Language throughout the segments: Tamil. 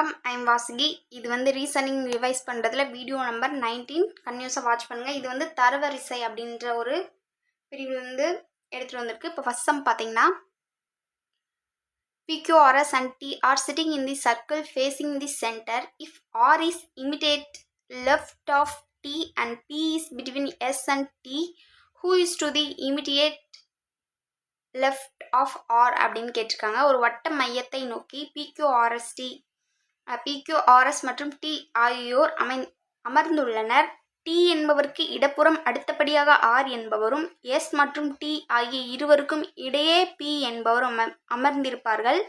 வணக்கம், ஐம் வாசுகி. இது வந்து ரீசனிங் ரிவைஸ் பண்ணுறதுல வீடியோ நம்பர் 19 கன்யூஸாக வாட்ச் பண்ணுங்கள். இது வந்து தரவரிசை அப்படின்ற ஒரு பிரிவு வந்து எடுத்துகிட்டு வந்திருக்கு. இப்போ ஃபஸ்ட் சம் பார்த்தீங்கன்னா, PQRS and T are sitting in the circle facing the center. If R is immediate left of T and P is between S and T, who is to the immediate left of R அப்படின்னு கேட்டிருக்காங்க. ஒரு வட்ட மையத்தை நோக்கி PQRS மற்றும் T ஆகியோர் அமர்ந்துள்ளனர். T என்பவருக்கு இடப்புறம் அடுத்தபடியாக R என்பவரும் S மற்றும் T ஆகிய இருவருக்கும் இடையே P என்பவரும் அமர்ந்திருப்பார்கள்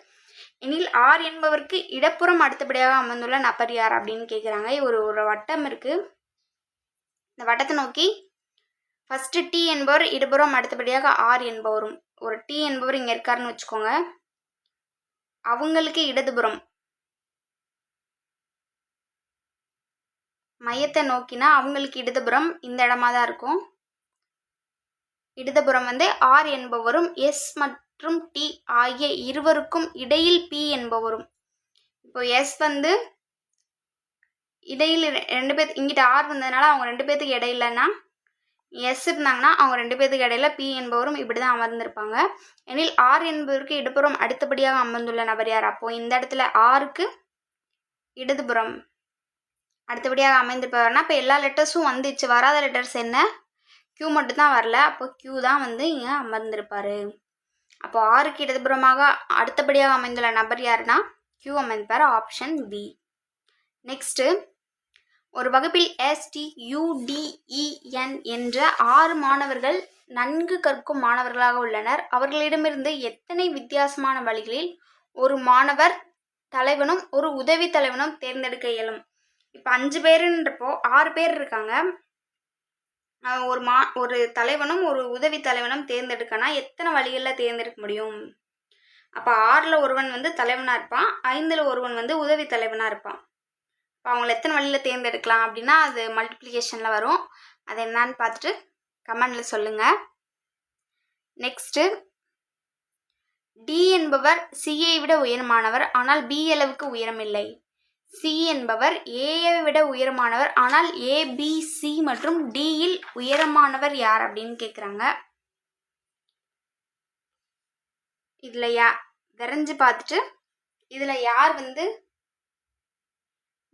எனில் R என்பவருக்கு இடப்புறம் அடுத்தபடியாக அமர்ந்துள்ள நபர் யார் அப்படின்னு கேட்குறாங்க. ஒரு வட்டம் இருக்குது. இந்த வட்டத்தை நோக்கி ஃபஸ்ட்டு T என்பவர் இடப்புறம் அடுத்தபடியாக R என்பவரும், ஒரு T என்பவர் இங்கே இருக்காருன்னு வச்சுக்கோங்க. அவங்களுக்கு இடதுபுறம் மையத்தை நோக்கினா அவங்களுக்கு இடதுபுறம் இந்த இடமா தான் இருக்கும். இடதுபுறம் வந்து R என்பவரும் S மற்றும் T ஆகிய இருவருக்கும் இடையில் P என்பவரும். இப்போ S வந்து இடையில் ரெண்டு பேர், இங்கிட்ட R வந்ததுனால அவங்க ரெண்டு பேர்த்துக்கு இடையிலன்னா S இருந்தாங்கன்னா அவங்க ரெண்டு பேர்த்துக்கு இடையில P என்பவரும் இப்படி தான் அமர்ந்திருப்பாங்க. எனில் R என்பவருக்கு இடப்புறம் அடுத்தபடியாக அமர்ந்துள்ள நபர் யார்? அப்போ இந்த இடத்துல Rக்கு இடதுபுறம் அடுத்தபடியாக அமைந்திருப்பார்னா இப்போ எல்லா லெட்டர்ஸும் வந்துச்சு. வராத லெட்டர்ஸ் என்ன? Q மட்டும்தான் வரல. அப்போ Q தான் வந்து இங்கே அமர்ந்திருப்பார். அப்போ ஆறுக்கு இடதுபுறமாக அடுத்தபடியாக அமைந்துள்ள நபர் யாருன்னா Q அமைந்திருப்பார். Option B. நெக்ஸ்ட்டு, ஒரு வகுப்பில் STUDEN என்ற 6 மாணவர்கள் நன்கு கற்கும் மாணவர்களாக உள்ளனர். அவர்களிடமிருந்து எத்தனை வித்தியாசமான வழிகளில் ஒரு மாணவர் தலைவனும் ஒரு உதவி தலைவனும் தேர்ந்தெடுக்க இயலும்? இப்போ 5 பேருன்றப்போ 6 பேர் இருக்காங்க. ஒரு தலைவனும் ஒரு உதவி தலைவனும் தேர்ந்தெடுக்கனா எத்தனை வழிகளில் தேர்ந்தெடுக்க முடியும்? அப்போ 6ல் ஒருவன் வந்து தலைவனாக இருப்பான், 5ல் ஒருவன் வந்து உதவி தலைவனாக இருப்பான். இப்போ அவங்கள எத்தனை வழியில் தேர்ந்தெடுக்கலாம் அப்படின்னா அது மல்டிப்ளிகேஷனில் வரும். அது என்னான்னு பார்த்துட்டு கமெண்டில் சொல்லுங்கள். நெக்ஸ்ட்டு, D என்பவர் Cயை விட உயரமானவர் ஆனால் B அளவுக்கு உயரம் இல்லை. C என்பவர் Aயை விட உயரமானவர் ஆனால் A, B, C மற்றும் Dயில் உயரமானவர் யார் அப்படின்னு கேட்குறாங்க. இதில் விரைஞ்சு பார்த்துட்டு இதில் யார் வந்து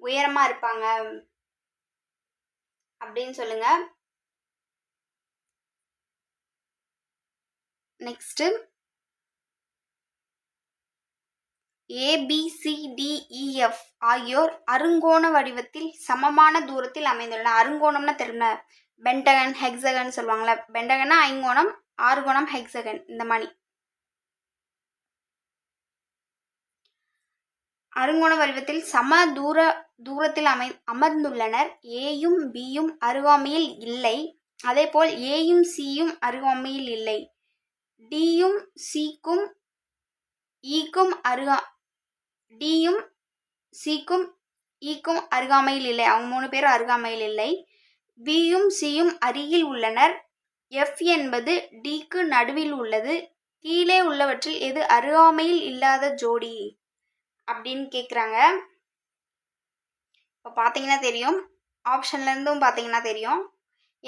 உயரமாக இருப்பாங்க அப்படின்னு சொல்லுங்க. நெக்ஸ்ட்டு, ABCDEF ஆகியோர் அருங்கோண வடிவத்தில் சமமான தூரத்தில் அமைந்துள்ளன. அருங்கோணம்னா தெரியுமா? பென்டகன், ஹெக்ஸகன் சொல்லுவாங்களே. பென்டகன்னா ஐங்கோணம், ஆறுகோணம் ஹெக்ஸகன். இந்த மாதிரி அருங்கோண வடிவத்தில் சம தூரத்தில் அமர்ந்துள்ளனர். ஏயும் பியும் அருகாமையில் இல்லை. அதேபோல் ஏயும் சியும் அருகாமையில் இல்லை. டியும் சிக்கும் ஈக்கும் அருகாமையில் இல்லை. அவங்க 3 பேரும் அருகாமையில் இல்லை. பியும் சியும் அருகில் உள்ளனர். F என்பது Dக்கு நடுவில் உள்ளது. கீழே உள்ளவற்றில் எது அருகாமையில் இல்லாத ஜோடி அப்படின்னு கேட்குறாங்க. இப்போ பார்த்தீங்கன்னா தெரியும், ஆப்ஷன்லேருந்தும் பார்த்தீங்கன்னா தெரியும்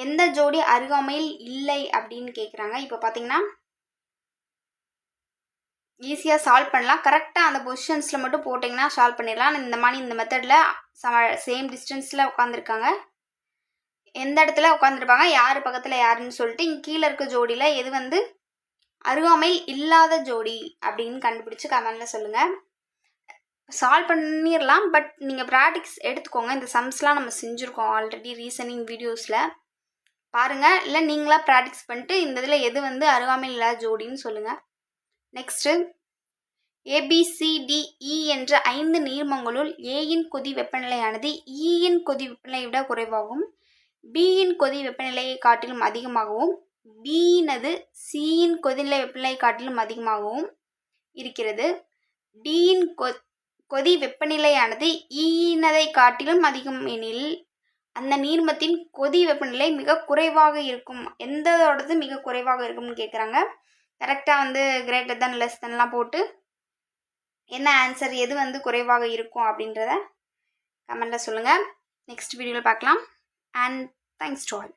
எந்த ஜோடி அருகாமையில் இல்லை அப்படின்னு கேட்குறாங்க. இப்போ பார்த்தீங்கன்னா ஈஸியாக சால்வ் பண்ணலாம். கரெக்டாக அந்த பொசிஷன்ஸில் மட்டும் போட்டிங்கன்னா சால்வ் பண்ணிடலாம். இந்த மாதிரி இந்த மெத்தடில் சேம் டிஸ்டன்ஸில் உட்காந்துருக்காங்க. எந்த இடத்துல உட்காந்துருப்பாங்க, யார் பக்கத்தில் யாருன்னு சொல்லிட்டு இங்கே கீழே இருக்க ஜோடியில் எது வந்து அருகாமையில் இல்லாத ஜோடி அப்படின்னு கண்டுபிடிச்சி கமெண்டில் சொல்லுங்கள். சால்வ் பண்ணிடலாம், பட் நீங்கள் ப்ராக்டிக்ஸ் எடுத்துக்கோங்க. இந்த சம்ஸ்லாம் நம்ம செஞ்சுருக்கோம் ஆல்ரெடி ரீசனிங் வீடியோஸில் பாருங்கள். இல்லை நீங்களாக ப்ராக்டிக்ஸ் பண்ணிட்டு இந்த இதில் எது வந்து அருகாமையில் இல்லாத ஜோடின்னு சொல்லுங்கள். நெக்ஸ்ட்டு, ABCDE என்ற 5 நீர்மங்களுள் Aயின் கொதி வெப்பநிலையானது Eயின் கொதி வெப்பநிலையை விட குறைவாகவும், Bயின் கொதி வெப்பநிலையை காட்டிலும் அதிகமாகவும், Bயினது Cயின் கொதிநிலை வெப்பநிலையை காட்டிலும் அதிகமாகவும் இருக்கிறது. Dயின் கொதி வெப்பநிலையானது Eயினதை காட்டிலும் அதிகம் எனில் அந்த நீர்மத்தின் கொதி வெப்பநிலை மிக குறைவாக இருக்கும். எந்தோடது மிக குறைவாக இருக்கும்னு கேட்குறாங்க. கரெக்டாக வந்து கிரேட்டர் தென் லெஸ் தென்லாம் போட்டு என்ன ஆன்சர் எது வந்து குறைவாக இருக்கும் அப்படின்றத கமெண்ட்டில் சொல்லுங்கள். நெக்ஸ்ட் வீடியோவில் பார்க்கலாம். And thanks to all.